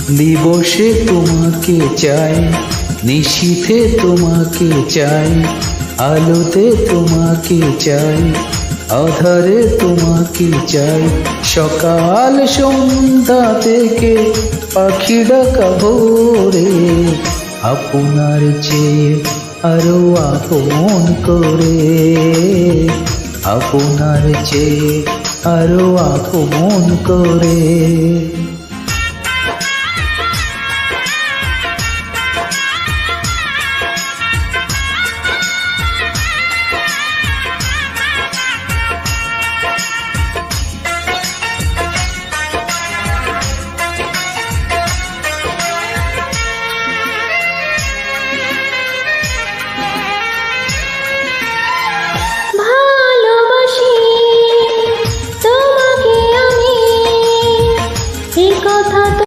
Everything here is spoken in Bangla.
দিবসে তোমাকে চাই, নিশীথে তোমাকে চাই, আলোতে তোমাকে চাই, আধারে তোমাকে চাই। সকাল সন্ধ্যা থেকে পাখি ডাকা ভোরে, আপনার চেয়ে আরো আপন করে, আপনার চেয়ে আরো আপন করে।